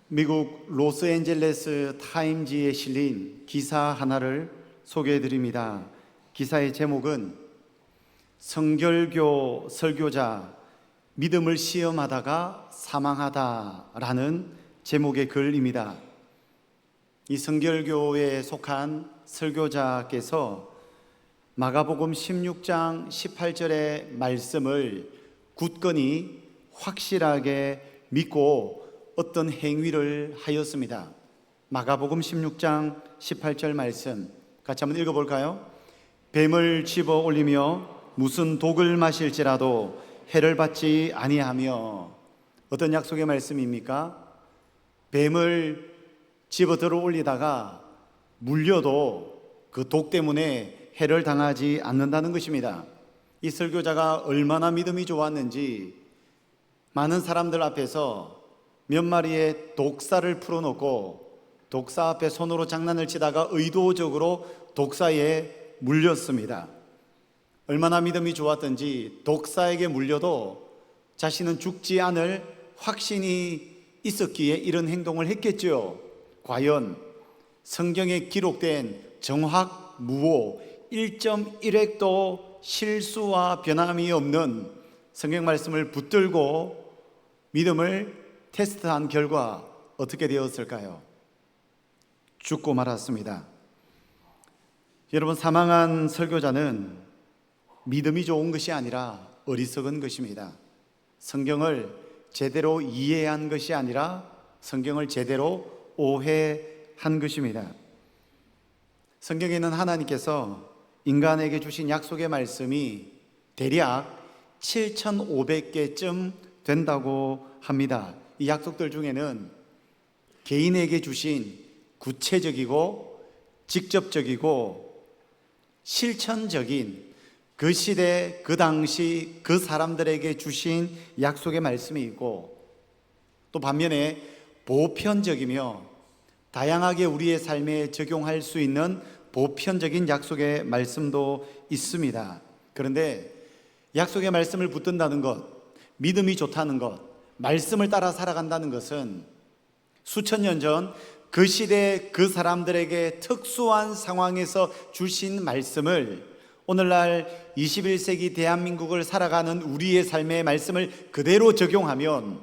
미국 로스앤젤레스 타임지에 실린 기사 하나를 소개해 드립니다. 기사의 제목은 성결교 설교자 믿음을 시험하다가 사망하다라는 제목의 글입니다. 이 성결교에 속한 설교자께서 마가복음 16장 18절의 말씀을 굳건히 확실하게 믿고 어떤 행위를 하였습니다. 마가복음 16장 18절 말씀 같이 한번 읽어볼까요? 뱀을 집어 올리며 무슨 독을 마실지라도 해를 받지 아니하며. 어떤 약속의 말씀입니까? 뱀을 집어 들어 올리다가 물려도 그 독 때문에 해를 당하지 않는다는 것입니다. 이 설교자가 얼마나 믿음이 좋았는지 많은 사람들 앞에서 몇 마리의 독사를 풀어놓고 독사 앞에 손으로 장난을 치다가 의도적으로 독사에 물렸습니다. 얼마나 믿음이 좋았던지 독사에게 물려도 자신은 죽지 않을 확신이 있었기에 이런 행동을 했겠죠. 과연 성경에 기록된 정확무오 1.1획도 실수와 변함이 없는 성경 말씀을 붙들고 믿음을 테스트한 결과 어떻게 되었을까요? 죽고 말았습니다. 여러분, 사망한 설교자는 믿음이 좋은 것이 아니라 어리석은 것입니다. 성경을 제대로 이해한 것이 아니라 성경을 제대로 오해한 것입니다. 성경에는 하나님께서 인간에게 주신 약속의 말씀이 대략 7,500개쯤 된다고 합니다. 이 약속들 중에는 개인에게 주신 구체적이고 직접적이고 실천적인 그 시대 그 당시 그 사람들에게 주신 약속의 말씀이 있고, 또 반면에 보편적이며 다양하게 우리의 삶에 적용할 수 있는 보편적인 약속의 말씀도 있습니다. 그런데 약속의 말씀을 붙든다는 것, 믿음이 좋다는 것, 말씀을 따라 살아간다는 것은 수천 년 전 그 시대 그 사람들에게 특수한 상황에서 주신 말씀을 오늘날 21세기 대한민국을 살아가는 우리의 삶의 말씀을 그대로 적용하면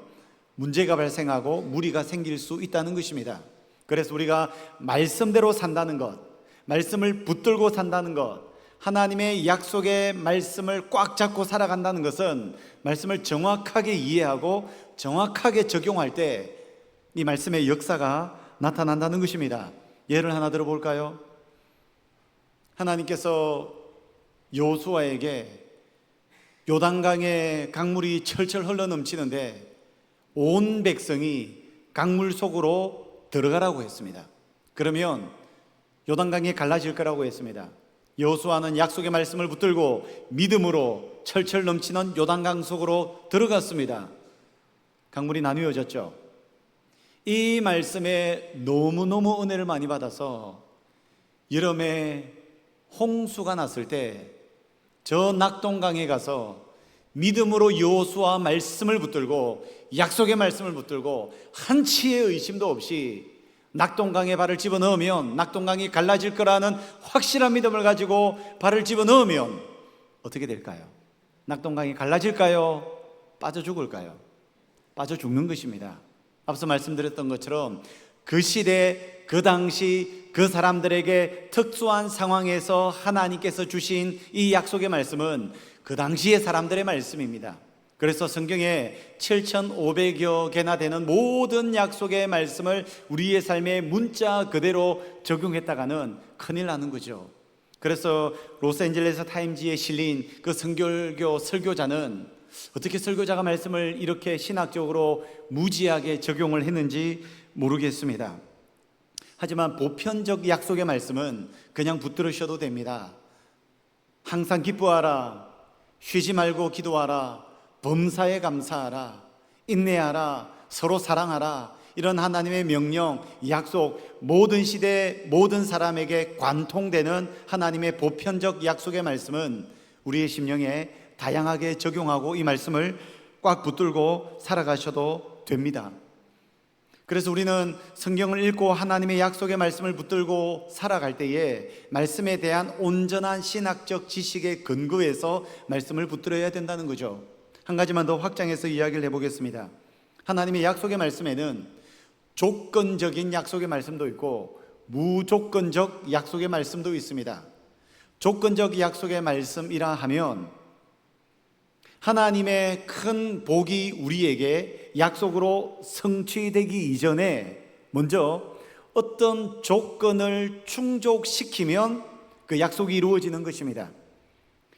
문제가 발생하고 무리가 생길 수 있다는 것입니다. 그래서 우리가 말씀대로 산다는 것, 말씀을 붙들고 산다는 것, 하나님의 약속의 말씀을 꽉 잡고 살아간다는 것은 말씀을 정확하게 이해하고 정확하게 적용할 때 이 말씀의 역사가 나타난다는 것입니다. 예를 하나 들어볼까요? 하나님께서 여호수아에게 요단강에 강물이 철철 흘러넘치는데 온 백성이 강물 속으로 들어가라고 했습니다. 그러면 요단강이 갈라질 거라고 했습니다. 여호수아는 약속의 말씀을 붙들고 믿음으로 철철 넘치는 요단강 속으로 들어갔습니다. 강물이 나뉘어졌죠. 이 말씀에 너무너무 은혜를 많이 받아서 여름에 홍수가 났을 때 저 낙동강에 가서 믿음으로 여호수아 말씀을 붙들고 약속의 말씀을 붙들고 한치의 의심도 없이 낙동강에 발을 집어넣으면 낙동강이 갈라질 거라는 확실한 믿음을 가지고 발을 집어넣으면 어떻게 될까요? 낙동강이 갈라질까요? 빠져 죽을까요? 빠져 죽는 것입니다. 앞서 말씀드렸던 것처럼 그 시대 그 당시 그 사람들에게 특수한 상황에서 하나님께서 주신 이 약속의 말씀은 그 당시의 사람들의 말씀입니다. 그래서 성경에 7,500여 개나 되는 모든 약속의 말씀을 우리의 삶에 문자 그대로 적용했다가는 큰일 나는 거죠. 그래서 로스앤젤레스 타임지에 실린 그 성결교 설교자는 어떻게 설교자가 말씀을 이렇게 신학적으로 무지하게 적용을 했는지 모르겠습니다. 하지만 보편적 약속의 말씀은 그냥 붙들으셔도 됩니다. 항상 기뻐하라, 쉬지 말고 기도하라, 범사에 감사하라, 인내하라, 서로 사랑하라, 이런 하나님의 명령, 약속, 모든 시대 모든 사람에게 관통되는 하나님의 보편적 약속의 말씀은 우리의 심령에 다양하게 적용하고 이 말씀을 꽉 붙들고 살아가셔도 됩니다. 그래서 우리는 성경을 읽고 하나님의 약속의 말씀을 붙들고 살아갈 때에 말씀에 대한 온전한 신학적 지식의 근거에서 말씀을 붙들어야 된다는 거죠. 한 가지만 더 확장해서 이야기를 해보겠습니다. 하나님의 약속의 말씀에는 조건적인 약속의 말씀도 있고 무조건적 약속의 말씀도 있습니다. 조건적 약속의 말씀이라 하면 하나님의 큰 복이 우리에게 약속으로 성취되기 이전에 먼저 어떤 조건을 충족시키면 그 약속이 이루어지는 것입니다.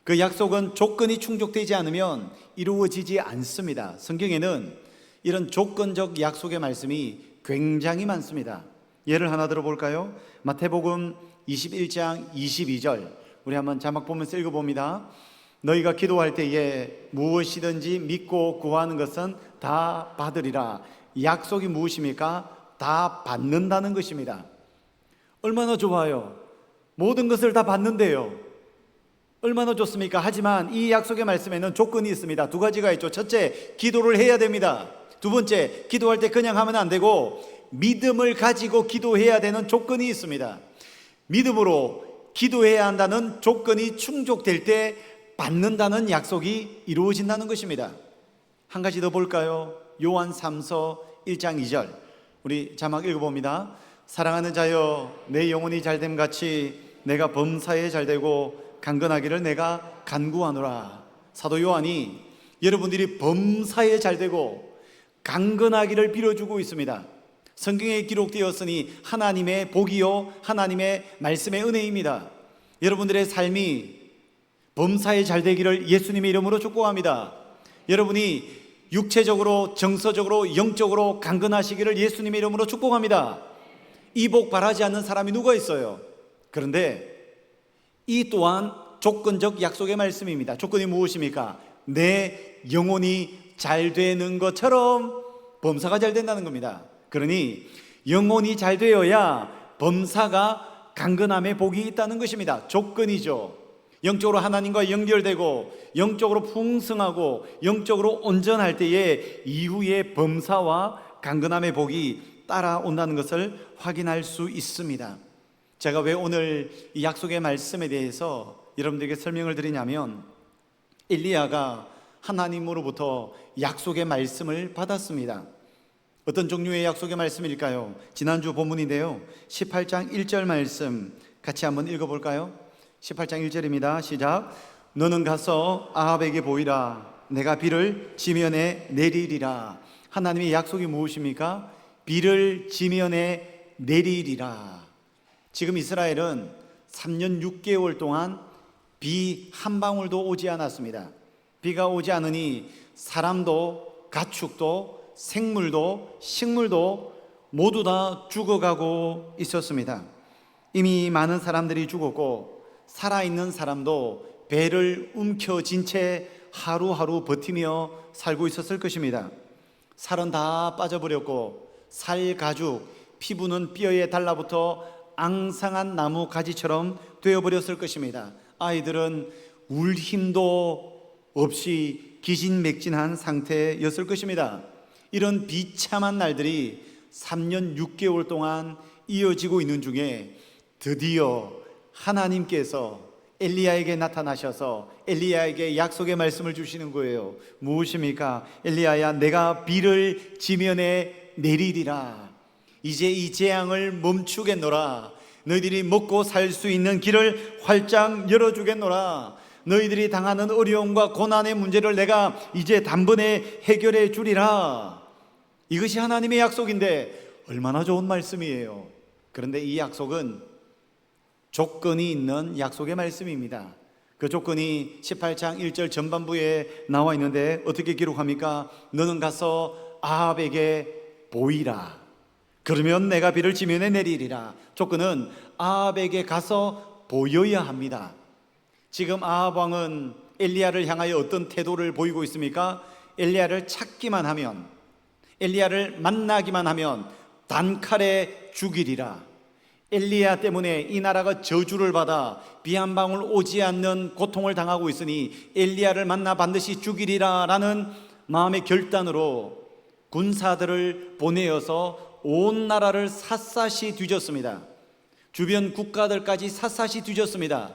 그 약속은 조건이 충족되지 않으면 이루어지지 않습니다. 성경에는 이런 조건적 약속의 말씀이 굉장히 많습니다. 예를 하나 들어볼까요? 마태복음 21장 22절, 우리 한번 자막 보면서 읽어봅니다. 너희가 기도할 때에 무엇이든지 믿고 구하는 것은 다 받으리라. 약속이 무엇입니까? 다 받는다는 것입니다. 얼마나 좋아요. 모든 것을 다 받는데요. 얼마나 좋습니까? 하지만 이 약속의 말씀에는 조건이 있습니다. 두 가지가 있죠. 첫째, 기도를 해야 됩니다. 두 번째, 기도할 때 그냥 하면 안 되고 믿음을 가지고 기도해야 되는 조건이 있습니다. 믿음으로 기도해야 한다는 조건이 충족될 때 받는다는 약속이 이루어진다는 것입니다. 한 가지 더 볼까요? 요한 3서 1장 2절, 우리 자막 읽어봅니다. 사랑하는 자여, 내 영혼이 잘됨 같이 내가 범사에 잘되고 강건하기를 내가 간구하노라. 사도 요한이 여러분들이 범사에 잘되고 강건하기를 빌어주고 있습니다. 성경에 기록되었으니 하나님의 복이요 하나님의 말씀의 은혜입니다. 여러분들의 삶이 범사에 잘되기를 예수님의 이름으로 축복합니다. 여러분이 육체적으로, 정서적으로, 영적으로 강건하시기를 예수님의 이름으로 축복합니다. 이 복 바라지 않는 사람이 누가 있어요? 그런데 이 또한 조건적 약속의 말씀입니다. 조건이 무엇입니까? 내 영혼이 잘 되는 것처럼 범사가 잘 된다는 겁니다. 그러니 영혼이 잘 되어야 범사가 강건함의 복이 있다는 것입니다. 조건이죠. 영적으로 하나님과 연결되고 영적으로 풍성하고 영적으로 온전할 때에 이후에 범사와 강건함의 복이 따라온다는 것을 확인할 수 있습니다. 제가 왜 오늘 이 약속의 말씀에 대해서 여러분들에게 설명을 드리냐면, 엘리야가 하나님으로부터 약속의 말씀을 받았습니다. 어떤 종류의 약속의 말씀일까요? 지난주 본문인데요, 18장 1절 말씀 같이 한번 읽어볼까요? 18장 1절입니다. 시작. 너는 가서 아합에게 보이라. 내가 비를 지면에 내리리라. 하나님의 약속이 무엇입니까? 비를 지면에 내리리라. 지금 이스라엘은 3년 6개월 동안 비 한 방울도 오지 않았습니다. 비가 오지 않으니 사람도 가축도 생물도 식물도 모두 다 죽어가고 있었습니다. 이미 많은 사람들이 죽었고 살아있는 사람도 배를 움켜쥔 채 하루하루 버티며 살고 있었을 것입니다. 살은 다 빠져버렸고 살 가죽, 피부는 뼈에 달라붙어 앙상한 나무 가지처럼 되어버렸을 것입니다. 아이들은 울 힘도 없이 기진맥진한 상태였을 것입니다. 이런 비참한 날들이 3년 6개월 동안 이어지고 있는 중에 드디어 하나님께서 엘리야에게 나타나셔서 엘리야에게 약속의 말씀을 주시는 거예요. 무엇입니까? 엘리야야, 내가 비를 지면에 내리리라. 이제 이 재앙을 멈추겠노라. 너희들이 먹고 살 수 있는 길을 활짝 열어주겠노라. 너희들이 당하는 어려움과 고난의 문제를 내가 이제 단번에 해결해 주리라. 이것이 하나님의 약속인데 얼마나 좋은 말씀이에요. 그런데 이 약속은 조건이 있는 약속의 말씀입니다. 그 조건이 18장 1절 전반부에 나와 있는데 어떻게 기록합니까? 너는 가서 아합에게 보이라. 그러면 내가 비를 지면에 내리리라. 조건은 아합에게 가서 보여야 합니다. 지금 아합 왕은 엘리야를 향하여 어떤 태도를 보이고 있습니까? 엘리야를 찾기만 하면, 엘리야를 만나기만 하면 단칼에 죽이리라. 엘리야 때문에 이 나라가 저주를 받아 비 한 방울 오지 않는 고통을 당하고 있으니 엘리야를 만나 반드시 죽이리라 라는 마음의 결단으로 군사들을 보내어서 온 나라를 샅샅이 뒤졌습니다. 주변 국가들까지 샅샅이 뒤졌습니다.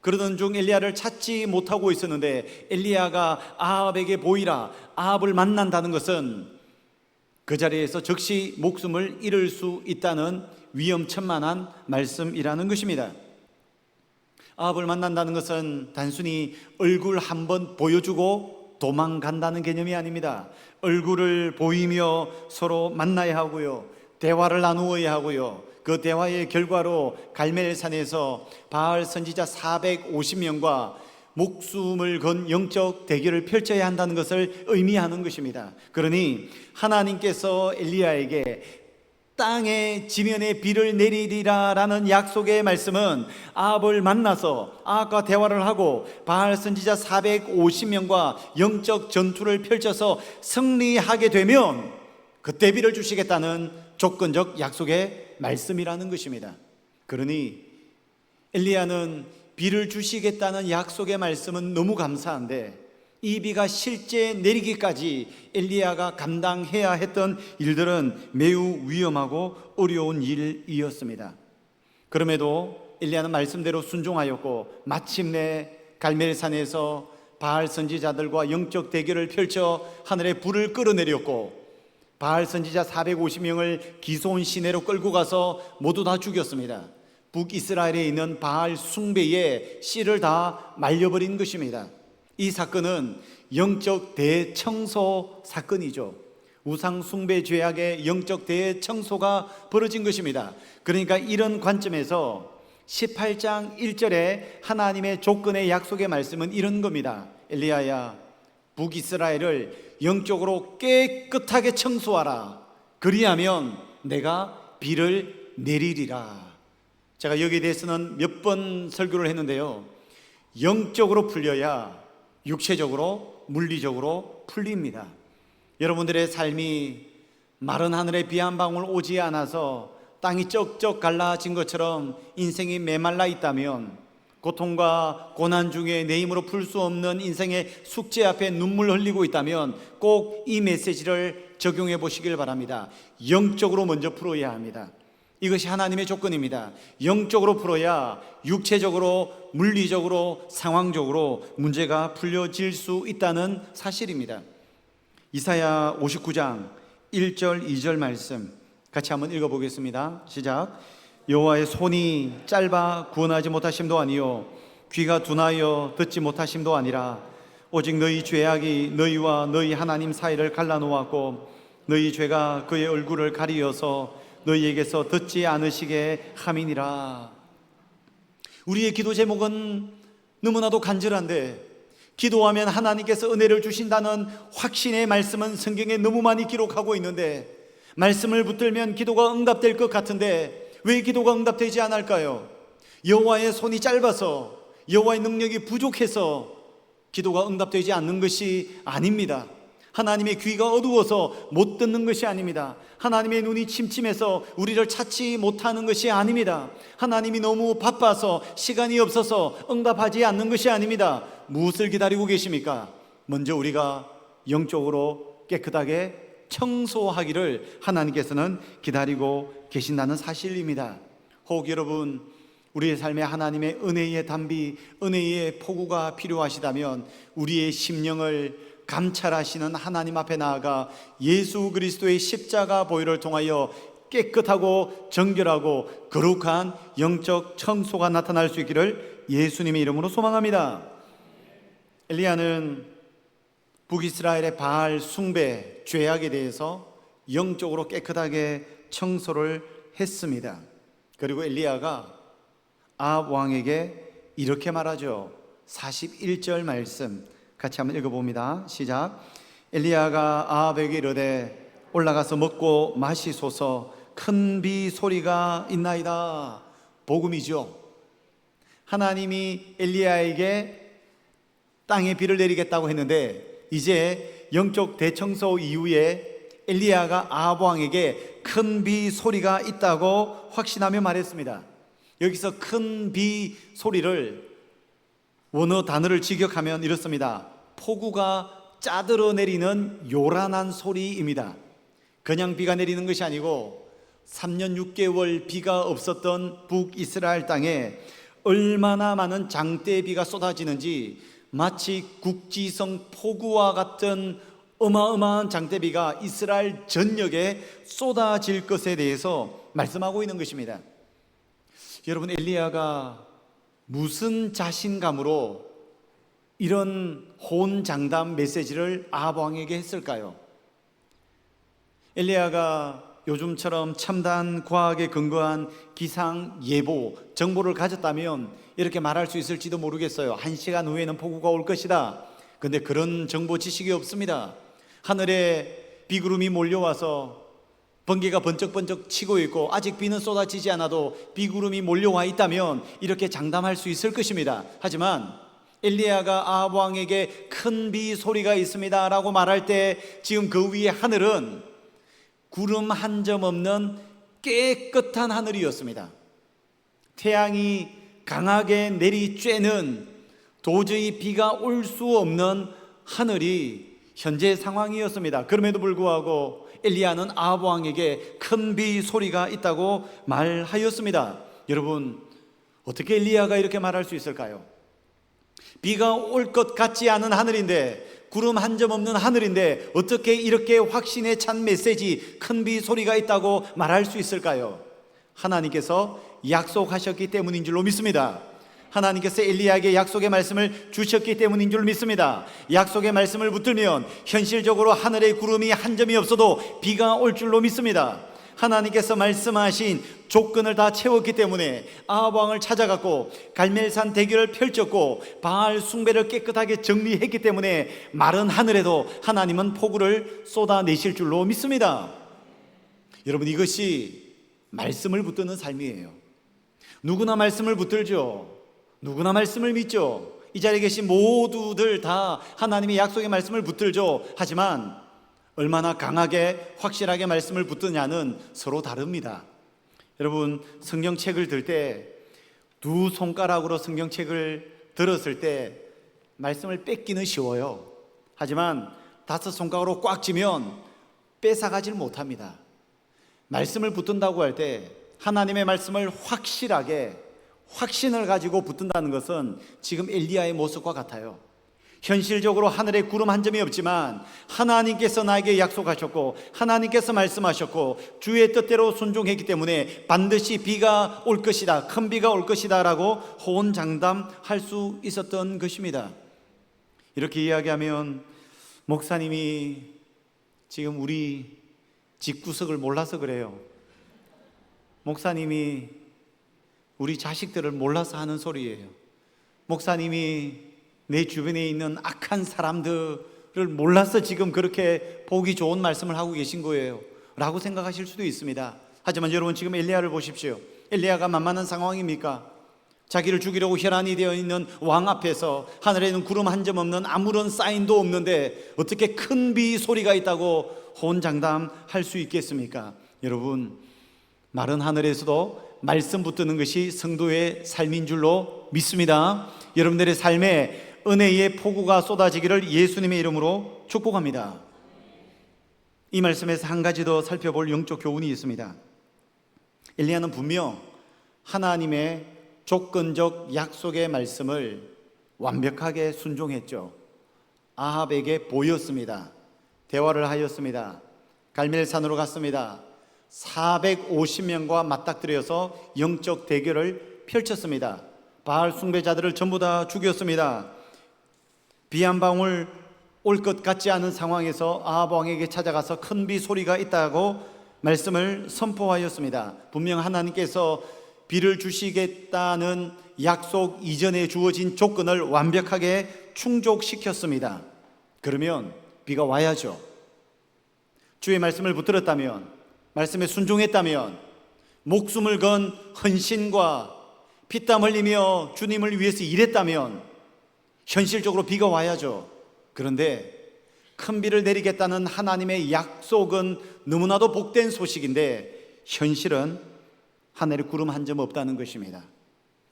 그러던 중 엘리야를 찾지 못하고 있었는데 엘리야가 아합에게 보이라, 아합을 만난다는 것은 그 자리에서 즉시 목숨을 잃을 수 있다는 위험천만한 말씀이라는 것입니다. 아합을 만난다는 것은 단순히 얼굴 한번 보여주고 도망간다는 개념이 아닙니다. 얼굴을 보이며 서로 만나야 하고요, 대화를 나누어야 하고요, 그 대화의 결과로 갈멜산에서 바알 선지자 450명과 목숨을 건 영적 대결을 펼쳐야 한다는 것을 의미하는 것입니다. 그러니 하나님께서 엘리야에게 땅의 지면에 비를 내리리라 라는 약속의 말씀은 아합을 만나서 아합과 대화를 하고 바알 선지자 450명과 영적 전투를 펼쳐서 승리하게 되면 그때 비를 주시겠다는 조건적 약속의 말씀이라는 것입니다. 그러니 엘리야는 비를 주시겠다는 약속의 말씀은 너무 감사한데 이 비가 실제 내리기까지 엘리야가 감당해야 했던 일들은 매우 위험하고 어려운 일이었습니다. 그럼에도 엘리야는 말씀대로 순종하였고 마침내 갈멜산에서 바알 선지자들과 영적 대결을 펼쳐 하늘에 불을 끌어내렸고 바알 선지자 450명을 기손 시내로 끌고 가서 모두 다 죽였습니다. 북이스라엘에 있는 바알 숭배의 씨를 다 말려버린 것입니다. 이 사건은 영적 대청소 사건이죠. 우상 숭배 죄악의 영적 대청소가 벌어진 것입니다. 그러니까 이런 관점에서 18장 1절에 하나님의 조건의 약속의 말씀은 이런 겁니다. 엘리야야, 북이스라엘을 영적으로 깨끗하게 청소하라. 그리하면 내가 비를 내리리라. 제가 여기에 대해서는 몇 번 설교를 했는데요, 영적으로 풀려야 육체적으로, 물리적으로 풀립니다. 여러분들의 삶이 마른 하늘에 비 한 방울 오지 않아서 땅이 쩍쩍 갈라진 것처럼 인생이 메말라 있다면, 고통과 고난 중에 내 힘으로 풀 수 없는 인생의 숙제 앞에 눈물 흘리고 있다면 꼭 이 메시지를 적용해 보시길 바랍니다. 영적으로 먼저 풀어야 합니다. 이것이 하나님의 조건입니다. 영적으로 풀어야 육체적으로, 물리적으로, 상황적으로 문제가 풀려질 수 있다는 사실입니다. 이사야 59장 1절 2절 말씀 같이 한번 읽어보겠습니다. 시작. 여호와의 손이 짧아 구원하지 못하심도 아니요 귀가 둔하여 듣지 못하심도 아니라 오직 너희 죄악이 너희와 너희 하나님 사이를 갈라놓았고 너희 죄가 그의 얼굴을 가리어서 너희에게서 듣지 않으시게 함이니라. 우리의 기도 제목은 너무나도 간절한데 기도하면 하나님께서 은혜를 주신다는 확신의 말씀은 성경에 너무 많이 기록하고 있는데 말씀을 붙들면 기도가 응답될 것 같은데 왜 기도가 응답되지 않을까요? 여호와의 손이 짧아서, 여호와의 능력이 부족해서 기도가 응답되지 않는 것이 아닙니다. 하나님의 귀가 어두워서 못 듣는 것이 아닙니다. 하나님의 눈이 침침해서 우리를 찾지 못하는 것이 아닙니다. 하나님이 너무 바빠서 시간이 없어서 응답하지 않는 것이 아닙니다. 무엇을 기다리고 계십니까? 먼저 우리가 영적으로 깨끗하게 청소하기를 하나님께서는 기다리고 계신다는 사실입니다. 혹 여러분, 우리의 삶에 하나님의 은혜의 단비, 은혜의 폭우가 필요하시다면 우리의 심령을 감찰하시는 하나님 앞에 나아가 예수 그리스도의 십자가 보혈을 통하여 깨끗하고 정결하고 거룩한 영적 청소가 나타날 수 있기를 예수님의 이름으로 소망합니다. 엘리야는 북이스라엘의 바알 숭배 죄악에 대해서 영적으로 깨끗하게 청소를 했습니다. 그리고 엘리야가 아합 왕에게 이렇게 말하죠. 41절 말씀 같이 한번 읽어봅니다. 시작. 엘리야가 아합에게 이르되 올라가서 먹고 마시소서, 큰 비 소리가 있나이다. 복음이죠. 하나님이 엘리야에게 땅에 비를 내리겠다고 했는데 이제 영적 대청소 이후에 엘리야가 아합 왕에게 큰 비 소리가 있다고 확신하며 말했습니다. 여기서 큰 비 소리를 원어 단어를 직역하면 이렇습니다. 폭우가 짜들어 내리는 요란한 소리입니다. 그냥 비가 내리는 것이 아니고 3년 6개월 비가 없었던 북이스라엘 땅에 얼마나 많은 장대비가 쏟아지는지 마치 국지성 폭우와 같은 어마어마한 장대비가 이스라엘 전역에 쏟아질 것에 대해서 말씀하고 있는 것입니다. 여러분, 엘리야가 무슨 자신감으로 이런 호언장담 메시지를 아합 왕에게 했을까요? 엘리야가 요즘처럼 첨단 과학에 근거한 기상 예보 정보를 가졌다면 이렇게 말할 수 있을지도 모르겠어요. 1시간 후에는 폭우가 올 것이다. 근데 그런 정보 지식이 없습니다. 하늘에 비구름이 몰려와서 번개가 번쩍번쩍 치고 있고 아직 비는 쏟아지지 않아도 비구름이 몰려와 있다면 이렇게 장담할 수 있을 것입니다. 하지만 엘리야가 아합 왕에게 큰 비 소리가 있습니다 라고 말할 때 지금 그 위에 하늘은 구름 한 점 없는 깨끗한 하늘이었습니다. 태양이 강하게 내리쬐는 도저히 비가 올 수 없는 하늘이 현재 상황이었습니다. 그럼에도 불구하고 엘리야는 아합 왕에게 큰 비 소리가 있다고 말하였습니다. 여러분, 어떻게 엘리야가 이렇게 말할 수 있을까요? 비가 올 것 같지 않은 하늘인데, 구름 한 점 없는 하늘인데 어떻게 이렇게 확신에 찬 메시지, 큰 비 소리가 있다고 말할 수 있을까요? 하나님께서 약속하셨기 때문인 줄로 믿습니다. 하나님께서 엘리야에게 약속의 말씀을 주셨기 때문인 줄 믿습니다. 약속의 말씀을 붙들면 현실적으로 하늘에 구름이 한 점이 없어도 비가 올 줄로 믿습니다. 하나님께서 말씀하신 조건을 다 채웠기 때문에 아합 왕을 찾아갔고 갈멜산 대교를 펼쳤고 바알 숭배를 깨끗하게 정리했기 때문에 마른 하늘에도 하나님은 폭우를 쏟아내실 줄로 믿습니다. 여러분, 이것이 말씀을 붙드는 삶이에요. 누구나 말씀을 붙들죠. 누구나 말씀을 믿죠. 이 자리에 계신 모두들 다 하나님의 약속의 말씀을 붙들죠. 하지만 얼마나 강하게 확실하게 말씀을 붙드냐는 서로 다릅니다. 여러분, 성경책을 들 때 두 손가락으로 성경책을 들었을 때 말씀을 뺏기는 쉬워요. 하지만 5손가락으로 꽉 쥐면 뺏어가질 못합니다. 말씀을 붙든다고 할 때 하나님의 말씀을 확실하게 확신을 가지고 붙든다는 것은 지금 엘리야의 모습과 같아요. 현실적으로 하늘에 구름 한 점이 없지만 하나님께서 나에게 약속하셨고 하나님께서 말씀하셨고 주의 뜻대로 순종했기 때문에 반드시 비가 올 것이다, 큰 비가 올 것이다 라고 호언장담할 수 있었던 것입니다. 이렇게 이야기하면 목사님이 지금 우리 집구석을 몰라서 그래요. 목사님이 우리 자식들을 몰라서 하는 소리예요. 목사님이 내 주변에 있는 악한 사람들을 몰라서 지금 그렇게 보기 좋은 말씀을 하고 계신 거예요 라고 생각하실 수도 있습니다. 하지만 여러분, 지금 엘리야를 보십시오. 엘리야가 만만한 상황입니까? 자기를 죽이려고 혈안이 되어 있는 왕 앞에서 하늘에는 구름 한 점 없는 아무런 사인도 없는데 어떻게 큰 비 소리가 있다고 호언장담할 수 있겠습니까? 여러분, 마른 하늘에서도 말씀 붙드는 것이 성도의 삶인 줄로 믿습니다. 여러분들의 삶에 은혜의 폭우가 쏟아지기를 예수님의 이름으로 축복합니다. 이 말씀에서 한 가지 더 살펴볼 영적 교훈이 있습니다. 엘리야는 분명 하나님의 조건적 약속의 말씀을 완벽하게 순종했죠. 아합에게 보였습니다. 대화를 하였습니다. 갈멜산으로 갔습니다. 450명과 맞닥뜨려서 영적 대결을 펼쳤습니다. 바알 숭배자들을 전부 다 죽였습니다. 비 한 방울 올 것 같지 않은 상황에서 아합 왕에게 찾아가서 큰 비 소리가 있다고 말씀을 선포하였습니다. 분명 하나님께서 비를 주시겠다는 약속 이전에 주어진 조건을 완벽하게 충족시켰습니다. 그러면 비가 와야죠. 주의 말씀을 붙들었다면, 말씀에 순종했다면, 목숨을 건 헌신과 피땀 흘리며 주님을 위해서 일했다면 현실적으로 비가 와야죠. 그런데 큰 비를 내리겠다는 하나님의 약속은 너무나도 복된 소식인데 현실은 하늘에 구름 한 점 없다는 것입니다.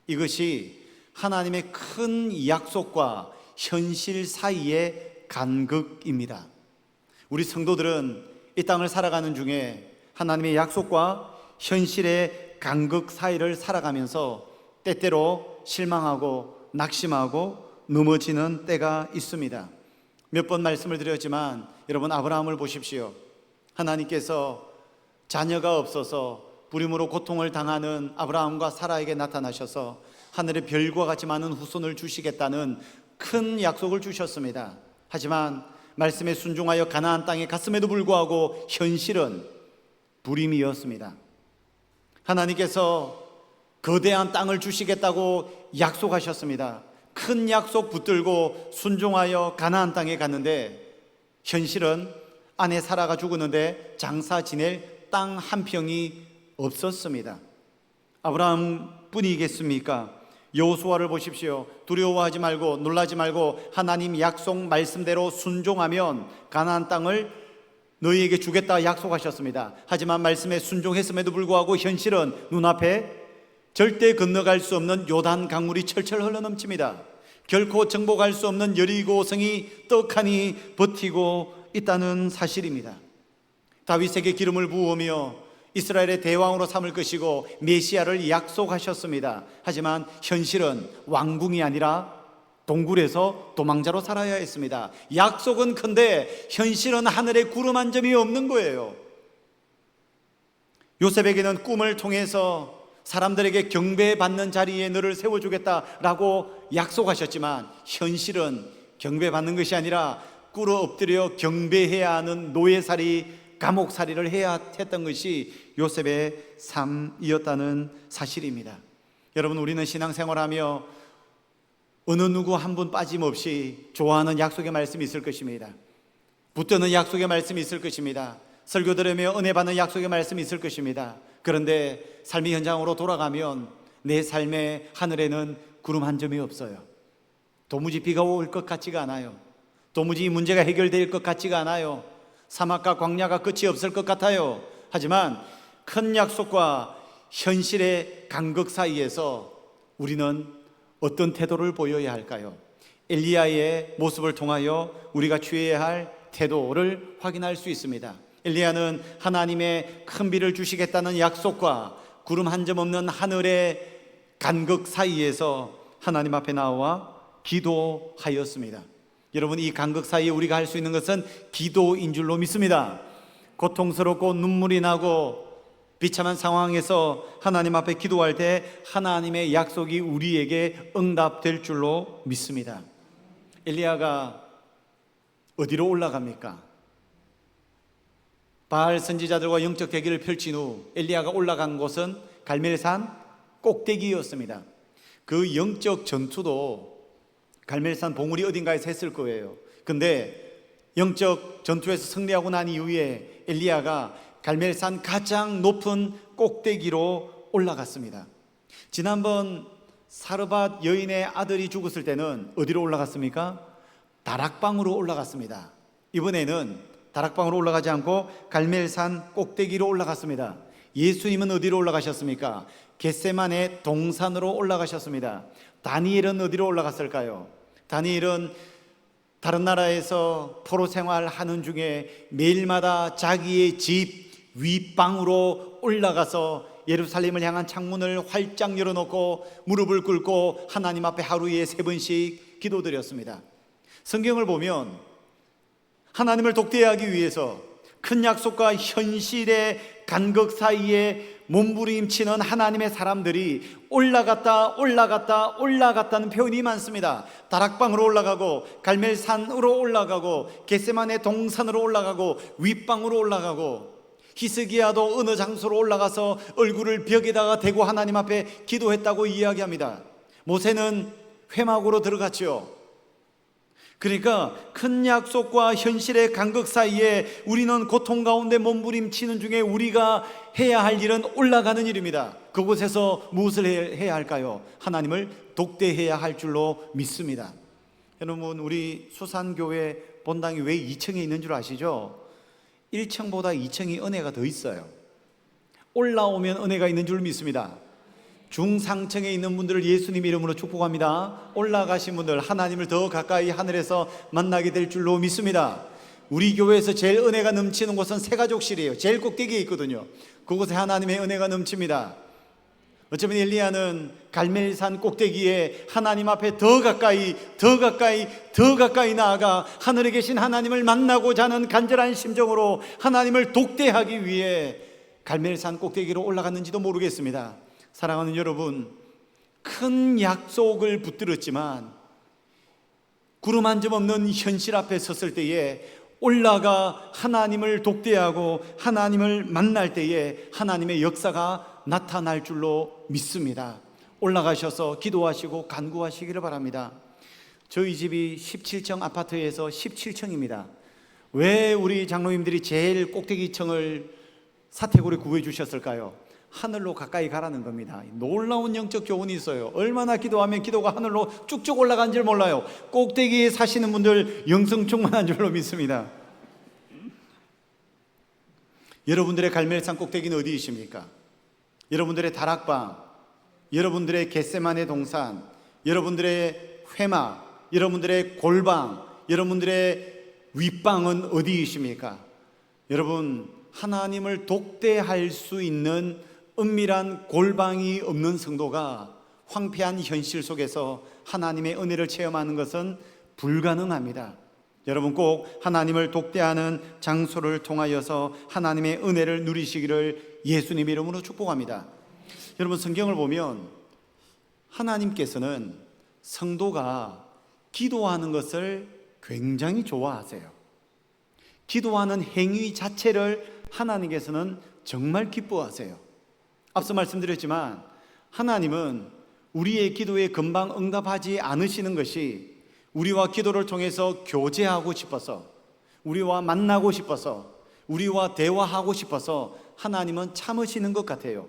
이것이 하나님의 큰 약속과 현실 사이의 간극입니다. 우리 성도들은 이 땅을 살아가는 중에 하나님의 약속과 현실의 간극 사이를 살아가면서 때때로 실망하고 낙심하고 넘어지는 때가 있습니다. 몇 번 말씀을 드렸지만 여러분, 아브라함을 보십시오. 하나님께서 자녀가 없어서 부림으로 고통을 당하는 아브라함과 사라에게 나타나셔서 하늘의 별과 같이 많은 후손을 주시겠다는 큰 약속을 주셨습니다. 하지만 말씀에 순종하여 가나안 땅에 갔음에도 불구하고 현실은 불임이었습니다. 하나님께서 거대한 땅을 주시겠다고 약속하셨습니다. 큰 약속 붙들고 순종하여 가나안 땅에 갔는데 현실은 아내 사라가 죽었는데 장사 지낼 땅 한 평이 없었습니다. 아브라함 뿐이겠습니까? 여호수아를 보십시오. 두려워하지 말고 놀라지 말고 하나님 약속 말씀대로 순종하면 가나안 땅을 너희에게 주겠다 약속하셨습니다. 하지만 말씀에 순종했음에도 불구하고 현실은 눈앞에 절대 건너갈 수 없는 요단 강물이 철철 흘러넘칩니다. 결코 정복할 수 없는 여리고성이 떡하니 버티고 있다는 사실입니다. 다윗에게 기름을 부으며 이스라엘의 대왕으로 삼을 것이고 메시아를 약속하셨습니다. 하지만 현실은 왕궁이 아니라 동굴에서 도망자로 살아야 했습니다. 약속은 큰데 현실은 하늘에 구름 한 점이 없는 거예요. 요셉에게는 꿈을 통해서 사람들에게 경배받는 자리에 너를 세워주겠다라고 약속하셨지만 현실은 경배받는 것이 아니라 꿇어 엎드려 경배해야 하는 노예살이, 감옥살이를 해야 했던 것이 요셉의 삶이었다는 사실입니다. 여러분, 우리는 신앙생활하며 어느 누구 한 분 빠짐없이 좋아하는 약속의 말씀이 있을 것입니다. 붙드는 약속의 말씀이 있을 것입니다. 설교 들으며 은혜 받는 약속의 말씀이 있을 것입니다. 그런데 삶의 현장으로 돌아가면 내 삶의 하늘에는 구름 한 점이 없어요. 도무지 비가 올 것 같지가 않아요. 도무지 이 문제가 해결될 것 같지가 않아요. 사막과 광야가 끝이 없을 것 같아요. 하지만 큰 약속과 현실의 간극 사이에서 우리는 어떤 태도를 보여야 할까요? 엘리야의 모습을 통하여 우리가 취해야 할 태도를 확인할 수 있습니다. 엘리야는 하나님의 큰 비를 주시겠다는 약속과 구름 한 점 없는 하늘의 간극 사이에서 하나님 앞에 나와 기도하였습니다. 여러분, 이 간극 사이에 우리가 할 수 있는 것은 기도인 줄로 믿습니다. 고통스럽고 눈물이 나고 비참한 상황에서 하나님 앞에 기도할 때 하나님의 약속이 우리에게 응답될 줄로 믿습니다. 엘리야가 어디로 올라갑니까? 바알 선지자들과 영적 대결을 펼친 후 엘리야가 올라간 곳은 갈멜산 꼭대기였습니다. 그 영적 전투도 갈멜산 봉우리 어딘가에서 했을 거예요. 근데 영적 전투에서 승리하고 난 이후에 엘리야가 갈멜산 가장 높은 꼭대기로 올라갔습니다. 지난번 사르밧 여인의 아들이 죽었을 때는 어디로 올라갔습니까? 다락방으로 올라갔습니다. 이번에는 다락방으로 올라가지 않고 갈멜산 꼭대기로 올라갔습니다. 예수님은 어디로 올라가셨습니까? 겟세마네 동산으로 올라가셨습니다. 다니엘은 어디로 올라갔을까요? 다니엘은 다른 나라에서 포로 생활하는 중에 매일마다 자기의 집 윗방으로 올라가서 예루살렘을 향한 창문을 활짝 열어놓고 무릎을 꿇고 하나님 앞에 하루에 3번씩 기도드렸습니다. 성경을 보면 하나님을 독대하기 위해서 큰 약속과 현실의 간극 사이에 몸부림치는 하나님의 사람들이 올라갔다는 표현이 많습니다. 다락방으로 올라가고 갈멜산으로 올라가고 겟세마네 동산으로 올라가고 윗방으로 올라가고 히스기야도 어느 장소로 올라가서 얼굴을 벽에다가 대고 하나님 앞에 기도했다고 이야기합니다. 모세는 회막으로 들어갔죠. 그러니까 큰 약속과 현실의 간극 사이에 우리는 고통 가운데 몸부림치는 중에 우리가 해야 할 일은 올라가는 일입니다. 그곳에서 무엇을 해야 할까요? 하나님을 독대해야 할 줄로 믿습니다. 여러분, 우리 수산교회 본당이 왜 2층에 있는 줄 아시죠? 1층보다 2층이 은혜가 더 있어요. 올라오면 은혜가 있는 줄 믿습니다. 중상층에 있는 분들을 예수님 이름으로 축복합니다. 올라가신 분들 하나님을 더 가까이 하늘에서 만나게 될 줄로 믿습니다. 우리 교회에서 제일 은혜가 넘치는 곳은 새가족실이에요. 제일 꼭대기에 있거든요. 그곳에 하나님의 은혜가 넘칩니다. 어쩌면 엘리야는 갈멜산 꼭대기에 하나님 앞에 더 가까이 나아가 하늘에 계신 하나님을 만나고자 하는 간절한 심정으로 하나님을 독대하기 위해 갈멜산 꼭대기로 올라갔는지도 모르겠습니다. 사랑하는 여러분, 큰 약속을 붙들었지만 구름 한 점 없는 현실 앞에 섰을 때에 올라가 하나님을 독대하고 하나님을 만날 때에 하나님의 역사가 나타날 줄로 믿습니다. 올라가셔서 기도하시고 간구하시기를 바랍니다. 저희 집이 17층 아파트에서 17층입니다. 왜 우리 장로님들이 제일 꼭대기층을 사택으로 구해 주셨을까요? 하늘로 가까이 가라는 겁니다. 놀라운 영적 교훈이 있어요. 얼마나 기도하면 기도가 하늘로 쭉쭉 올라간 줄 몰라요. 꼭대기에 사시는 분들 영성 충만한 줄로 믿습니다. 여러분들의 갈멜산 꼭대기는 어디이십니까? 여러분들의 다락방, 여러분들의 겟세마네 동산, 여러분들의 회막, 여러분들의 골방, 여러분들의 윗방은 어디이십니까? 여러분, 하나님을 독대할 수 있는 은밀한 골방이 없는 성도가 황폐한 현실 속에서 하나님의 은혜를 체험하는 것은 불가능합니다. 여러분, 꼭 하나님을 독대하는 장소를 통하여서 하나님의 은혜를 누리시기를 예수님 이름으로 축복합니다. 여러분, 성경을 보면 하나님께서는 성도가 기도하는 것을 굉장히 좋아하세요. 기도하는 행위 자체를 하나님께서는 정말 기뻐하세요. 앞서 말씀드렸지만 하나님은 우리의 기도에 금방 응답하지 않으시는 것이 우리와 기도를 통해서 교제하고 싶어서, 우리와 만나고 싶어서, 우리와 대화하고 싶어서 하나님은 참으시는 것 같아요.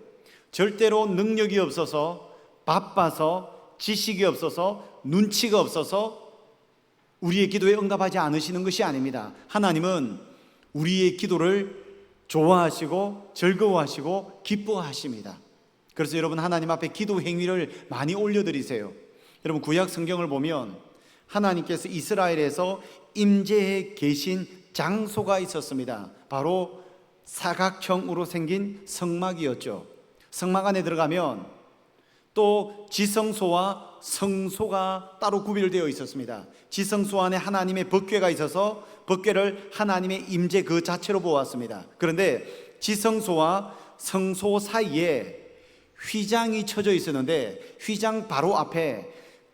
절대로 능력이 없어서, 바빠서, 지식이 없어서, 눈치가 없어서 우리의 기도에 응답하지 않으시는 것이 아닙니다. 하나님은 우리의 기도를 좋아하시고 즐거워하시고 기뻐하십니다. 그래서 여러분, 하나님 앞에 기도 행위를 많이 올려드리세요. 여러분, 구약 성경을 보면 하나님께서 이스라엘에서 임재해 계신 장소가 있었습니다. 바로 사각형으로 생긴 성막이었죠. 성막 안에 들어가면 또 지성소와 성소가 따로 구별되어 있었습니다. 지성소 안에 하나님의 법궤가 있어서 법궤를 하나님의 임재 그 자체로 보았습니다. 그런데 지성소와 성소 사이에 휘장이 쳐져 있었는데 휘장 바로 앞에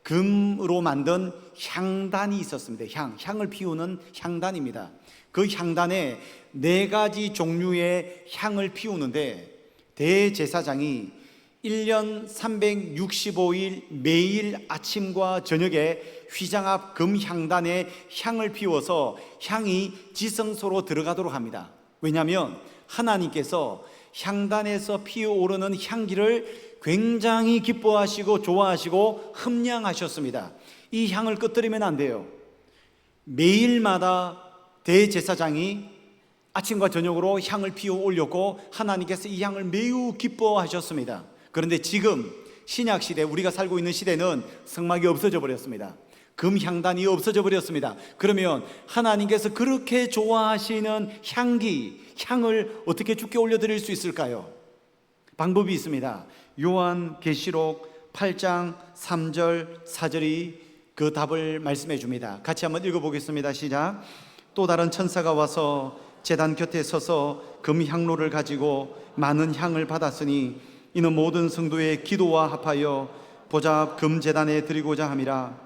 금으로 만든 향단이 있었습니다. 향을 피우는 향단입니다. 그 향단에 4가지 종류의 향을 피우는데 대제사장이 1년 365일 매일 아침과 저녁에 휘장 앞 금향단에 향을 피워서 향이 지성소로 들어가도록 합니다. 왜냐하면 하나님께서 향단에서 피어오르는 향기를 굉장히 기뻐하시고 좋아하시고 흠냥하셨습니다. 이 향을 끄트리면 안 돼요. 매일마다 대제사장이 아침과 저녁으로 향을 피워 올렸고 하나님께서 이 향을 매우 기뻐하셨습니다. 그런데 지금 신약시대, 우리가 살고 있는 시대는 성막이 없어져 버렸습니다. 금향단이 없어져 버렸습니다. 그러면 하나님께서 그렇게 좋아하시는 향을 어떻게 주께 올려드릴 수 있을까요? 방법이 있습니다. 요한계시록 8장 3절 4절이 그 답을 말씀해 줍니다. 같이 한번 읽어보겠습니다. 시작. 또 다른 천사가 와서 제단 곁에 서서 금향로를 가지고 많은 향을 받았으니 이는 모든 성도의 기도와 합하여 보좌 금제단에 드리고자 함이라.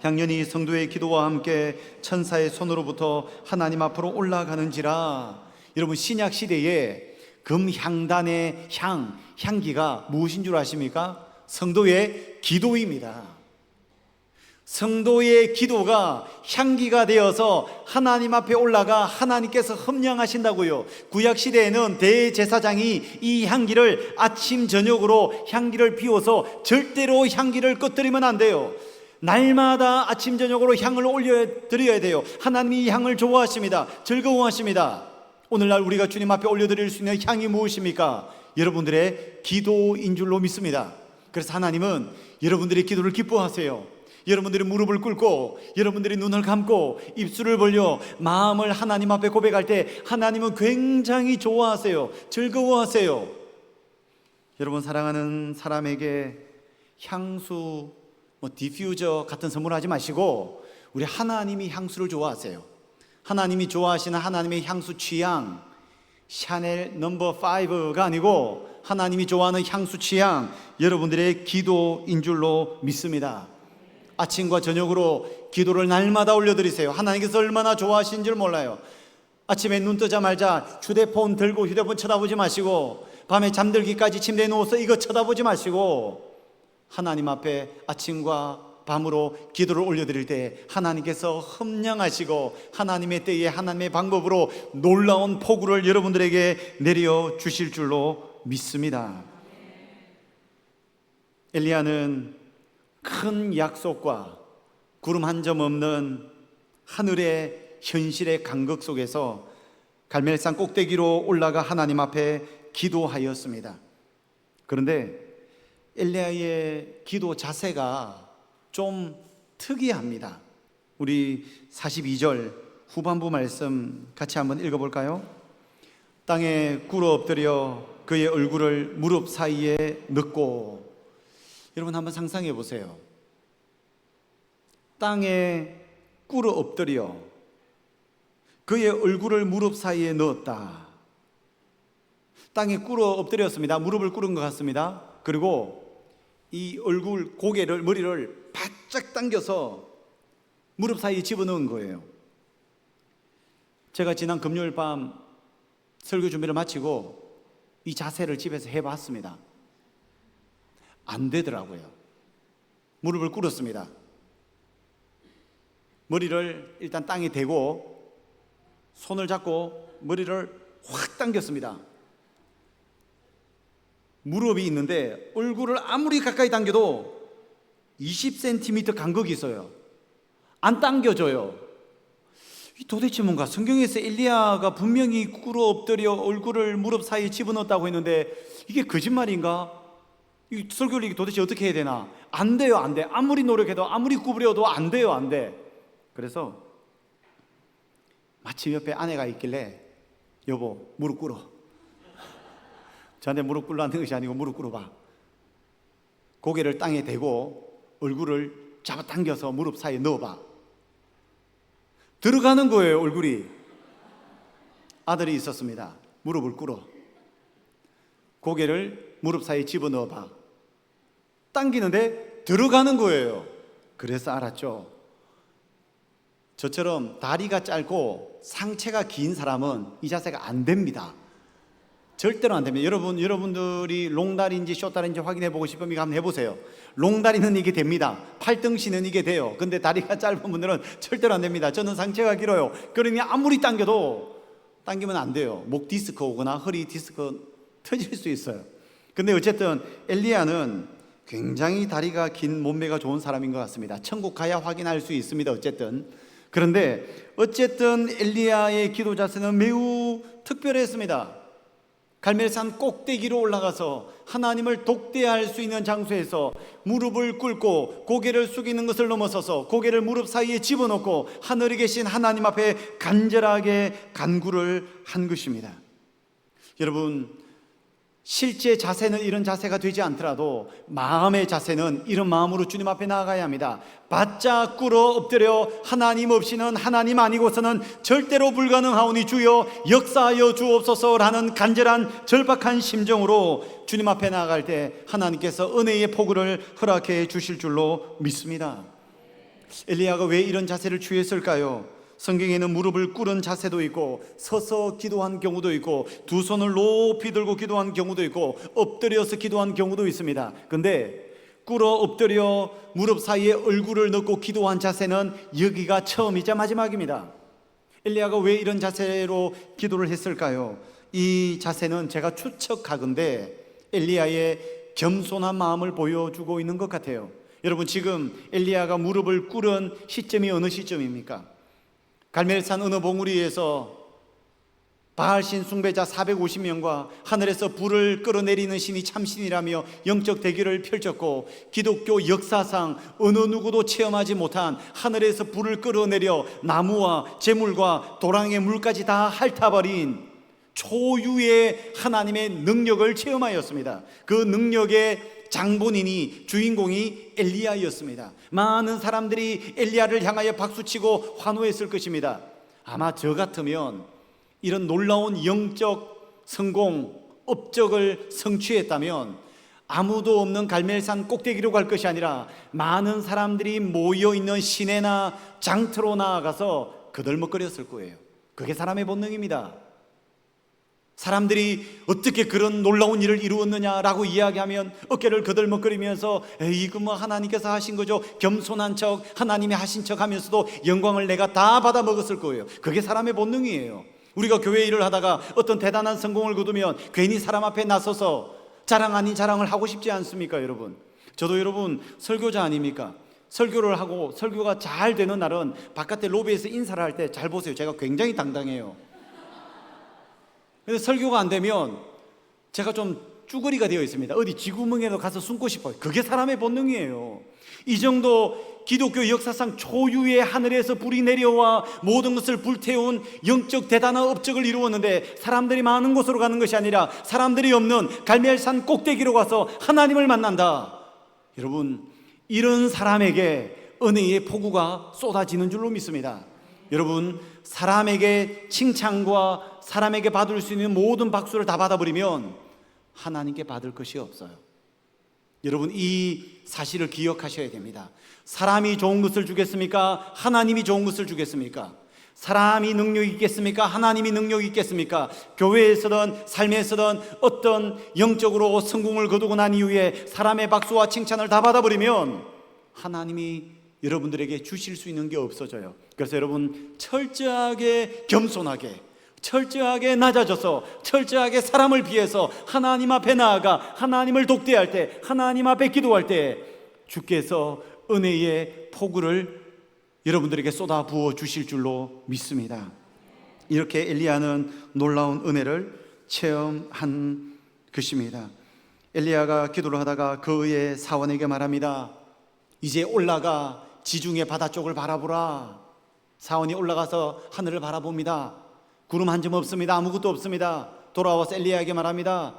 향연이 성도의 기도와 함께 천사의 손으로부터 하나님 앞으로 올라가는지라. 여러분, 신약 시대에 금향단의 향기가 무엇인 줄 아십니까? 성도의 기도입니다. 성도의 기도가 향기가 되어서 하나님 앞에 올라가 하나님께서 흠냥하신다고요. 구약시대에는 대제사장이 이 향기를 아침 저녁으로 향기를 피워서 절대로 향기를 꺼뜨리면 안 돼요. 날마다 아침 저녁으로 향을 올려드려야 돼요. 하나님이 이 향을 좋아하십니다. 즐거워하십니다. 오늘날 우리가 주님 앞에 올려드릴 수 있는 향이 무엇입니까? 여러분들의 기도인 줄로 믿습니다. 그래서 하나님은 여러분들의 기도를 기뻐하세요. 여러분들이 무릎을 꿇고 여러분들이 눈을 감고 입술을 벌려 마음을 하나님 앞에 고백할 때 하나님은 굉장히 좋아하세요. 즐거워하세요. 여러분, 사랑하는 사람에게 향수, 디퓨저 같은 선물하지 마시고 우리 하나님이 향수를 좋아하세요. 하나님이 좋아하시는 하나님의 향수 취향, 샤넬 넘버 5가 아니고 하나님이 좋아하는 향수 취향, 여러분들의 기도인 줄로 믿습니다. 아침과 저녁으로 기도를 날마다 올려드리세요. 하나님께서 얼마나 좋아하시는 줄 몰라요. 아침에 눈 뜨자마자 휴대폰 들고 휴대폰 쳐다보지 마시고, 밤에 잠들기까지 침대에 누워서 이거 쳐다보지 마시고, 하나님 앞에 아침과 밤으로 기도를 올려드릴 때 하나님께서 흠량하시고 하나님의 때에 하나님의 방법으로 놀라운 폭우를 여러분들에게 내려주실 줄로 믿습니다. 엘리야는 큰 약속과 구름 한 점 없는 하늘의 현실의 간극 속에서 갈멜산 꼭대기로 올라가 하나님 앞에 기도하였습니다. 그런데 엘리야의 기도 자세가 좀 특이합니다. 우리 42절 후반부 말씀 같이 한번 읽어볼까요? 땅에 꿇어 엎드려 그의 얼굴을 무릎 사이에 넣고. 여러분 한번 상상해 보세요. 땅에 꿇어 엎드려 그의 얼굴을 무릎 사이에 넣었다. 땅에 꿇어 엎드렸습니다. 무릎을 꿇은 것 같습니다. 그리고 이 얼굴, 고개를, 머리를 바짝 당겨서 무릎 사이에 집어넣은 거예요. 제가 지난 금요일 밤 설교 준비를 마치고 이 자세를 집에서 해봤습니다. 안 되더라고요. 무릎을 꿇었습니다. 머리를 일단 땅에 대고 손을 잡고 머리를 확 당겼습니다. 무릎이 있는데 얼굴을 아무리 가까이 당겨도 20cm 간격이 있어요. 안 당겨져요. 도대체 뭔가, 성경에서 엘리야가 분명히 꿇어 엎드려 얼굴을 무릎 사이에 집어넣었다고 했는데 이게 거짓말인가? 이 설교를 도대체 어떻게 해야 되나? 안 돼요, 안 돼. 아무리 노력해도, 아무리 구부려도 안 돼요, 안 돼. 그래서 마침 옆에 아내가 있길래, 여보, 무릎 꿇어. 저한테 무릎 꿇라는 것이 아니고 무릎 꿇어봐. 고개를 땅에 대고 얼굴을 잡아당겨서 무릎 사이에 넣어봐. 들어가는 거예요, 얼굴이. 아들이 있었습니다. 무릎을 꿇어. 고개를 무릎 사이에 집어넣어봐. 당기는데 들어가는 거예요. 그래서 알았죠. 저처럼 다리가 짧고 상체가 긴 사람은 이 자세가 안 됩니다. 절대로 안 됩니다. 여러분들이 롱다리인지 숏다리인지 확인해 보고 싶으면 이거 한번 해보세요. 롱다리는 이게 됩니다. 팔등신은 이게 돼요. 근데 다리가 짧은 분들은 절대로 안 됩니다. 저는 상체가 길어요. 그러니 아무리 당기면 안 돼요. 목 디스크 오거나 허리 디스크 터질 수 있어요. 근데 어쨌든 엘리야는 굉장히 다리가 긴, 몸매가 좋은 사람인 것 같습니다. 천국 가야 확인할 수 있습니다. 그런데 어쨌든 엘리야의 기도 자세는 매우 특별했습니다. 갈멜산 꼭대기로 올라가서 하나님을 독대할 수 있는 장소에서 무릎을 꿇고 고개를 숙이는 것을 넘어서서 고개를 무릎 사이에 집어넣고 하늘에 계신 하나님 앞에 간절하게 간구를 한 것입니다. 여러분, 실제 자세는 이런 자세가 되지 않더라도 마음의 자세는 이런 마음으로 주님 앞에 나아가야 합니다. 바짝 꿇어 엎드려 하나님 없이는, 하나님 아니고서는 절대로 불가능하오니 주여 역사하여 주옵소서라는 간절한 절박한 심정으로 주님 앞에 나아갈 때 하나님께서 은혜의 폭우를 허락해 주실 줄로 믿습니다. 엘리야가 왜 이런 자세를 취했을까요? 성경에는 무릎을 꿇은 자세도 있고 서서 기도한 경우도 있고 두 손을 높이 들고 기도한 경우도 있고 엎드려서 기도한 경우도 있습니다. 근데 꿇어 엎드려 무릎 사이에 얼굴을 넣고 기도한 자세는 여기가 처음이자 마지막입니다. 엘리야가 왜 이런 자세로 기도를 했을까요? 이 자세는 제가 추측하건대 엘리야의 겸손한 마음을 보여주고 있는 것 같아요. 여러분, 지금 엘리야가 무릎을 꿇은 시점이 어느 시점입니까? 갈멜산 어느 봉우리에서 바알신 숭배자 450명과 하늘에서 불을 끌어내리는 신이 참신이라며 영적 대결을 펼쳤고, 기독교 역사상 어느 누구도 체험하지 못한 하늘에서 불을 끌어내려 나무와 재물과 도랑의 물까지 다 핥아버린 초유의 하나님의 능력을 체험하였습니다. 그 능력의 장본인이, 주인공이 엘리야였습니다. 많은 사람들이 엘리야를 향하여 박수치고 환호했을 것입니다. 아마 저 같으면 이런 놀라운 영적 성공, 업적을 성취했다면 아무도 없는 갈멜산 꼭대기로 갈 것이 아니라 많은 사람들이 모여있는 시내나 장터로 나아가서 거들먹거렸을 거예요. 그게 사람의 본능입니다. 사람들이 어떻게 그런 놀라운 일을 이루었느냐라고 이야기하면 어깨를 거들먹거리면서 이거 뭐 하나님께서 하신 거죠, 겸손한 척, 하나님이 하신 척 하면서도 영광을 내가 다 받아 먹었을 거예요. 그게 사람의 본능이에요. 우리가 교회 일을 하다가 어떤 대단한 성공을 거두면 괜히 사람 앞에 나서서 자랑 아닌 자랑을 하고 싶지 않습니까? 여러분, 저도 여러분 설교자 아닙니까? 설교를 하고 설교가 잘 되는 날은 바깥에 로비에서 인사를 할 때 잘 보세요. 제가 굉장히 당당해요. 근데 설교가 안 되면 제가 좀 쭈그리가 되어 있습니다. 어디 쥐구멍에도 가서 숨고 싶어요. 그게 사람의 본능이에요. 이 정도 기독교 역사상 초유의 하늘에서 불이 내려와 모든 것을 불태운 영적 대단한 업적을 이루었는데, 사람들이 많은 곳으로 가는 것이 아니라 사람들이 없는 갈멜산 꼭대기로 가서 하나님을 만난다. 여러분, 이런 사람에게 은혜의 폭우가 쏟아지는 줄로 믿습니다. 여러분, 사람에게 칭찬과 사람에게 받을 수 있는 모든 박수를 다 받아버리면 하나님께 받을 것이 없어요. 여러분, 이 사실을 기억하셔야 됩니다. 사람이 좋은 것을 주겠습니까? 하나님이 좋은 것을 주겠습니까? 사람이 능력이 있겠습니까? 하나님이 능력이 있겠습니까? 교회에서든 삶에서든 어떤 영적으로 성공을 거두고 난 이후에 사람의 박수와 칭찬을 다 받아버리면 하나님이 여러분들에게 주실 수 있는 게 없어져요. 그래서 여러분, 철저하게 겸손하게, 철저하게 낮아져서, 철저하게 사람을 피해서 하나님 앞에 나아가 하나님을 독대할 때, 하나님 앞에 기도할 때 주께서 은혜의 폭우를 여러분들에게 쏟아 부어 주실 줄로 믿습니다. 이렇게 엘리야는 놀라운 은혜를 체험한 것입니다. 엘리야가 기도를 하다가 그의 사원에게 말합니다. 이제 올라가 지중해 바다 쪽을 바라보라. 사원이 올라가서 하늘을 바라봅니다. 구름 한 점 없습니다. 아무것도 없습니다. 돌아와서 엘리야에게 말합니다.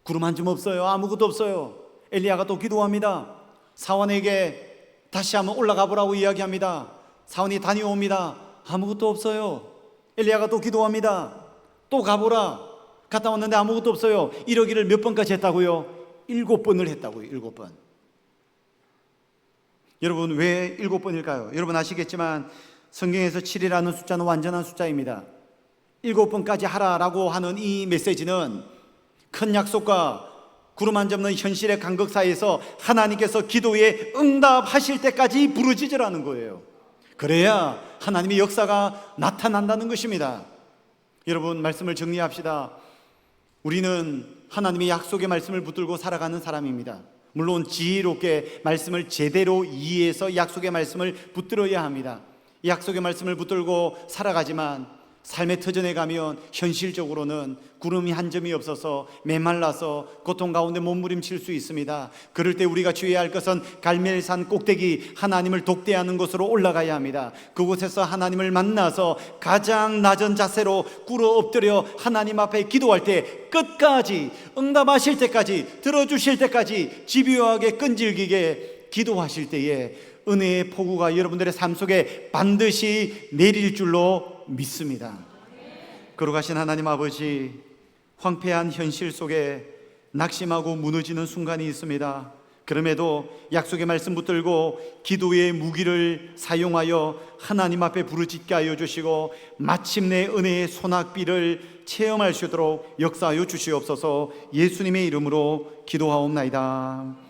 구름 한 점 없어요. 아무것도 없어요. 엘리야가 또 기도합니다. 사원에게 다시 한번 올라가 보라고 이야기합니다. 사원이 다녀옵니다. 아무것도 없어요. 엘리야가 또 기도합니다. 또 가보라. 갔다 왔는데 아무것도 없어요. 이러기를 몇 번까지 했다고요? 7번을 했다고요. 7번. 여러분, 왜 7번일까요? 여러분 아시겠지만 성경에서 7이라는 숫자는 완전한 숫자입니다. 7번까지 하라라고 하는 이 메시지는 큰 약속과 구름 한 점 없는 현실의 간극 사이에서 하나님께서 기도에 응답하실 때까지 부르짖으라는 거예요. 그래야 하나님의 역사가 나타난다는 것입니다. 여러분, 말씀을 정리합시다. 우리는 하나님의 약속의 말씀을 붙들고 살아가는 사람입니다. 물론 지혜롭게 말씀을 제대로 이해해서 약속의 말씀을 붙들어야 합니다. 약속의 말씀을 붙들고 살아가지만 삶의 터전에 가면 현실적으로는 구름이 한 점이 없어서 메말라서 고통 가운데 몸부림칠 수 있습니다. 그럴 때 우리가 주의해야 할 것은 갈멜산 꼭대기, 하나님을 독대하는 곳으로 올라가야 합니다. 그곳에서 하나님을 만나서 가장 낮은 자세로 꿇어 엎드려 하나님 앞에 기도할 때 끝까지, 응답하실 때까지, 들어주실 때까지 집요하게 끈질기게 기도하실 때에 은혜의 폭우가 여러분들의 삶 속에 반드시 내릴 줄로 믿습니다. 거룩하신 하나님 아버지, 황폐한 현실 속에 낙심하고 무너지는 순간이 있습니다. 그럼에도 약속의 말씀 붙들고 기도의 무기를 사용하여 하나님 앞에 부르짖게 하여 주시고 마침내 은혜의 소낙비를 체험할 수 있도록 역사하여 주시옵소서. 예수님의 이름으로 기도하옵나이다.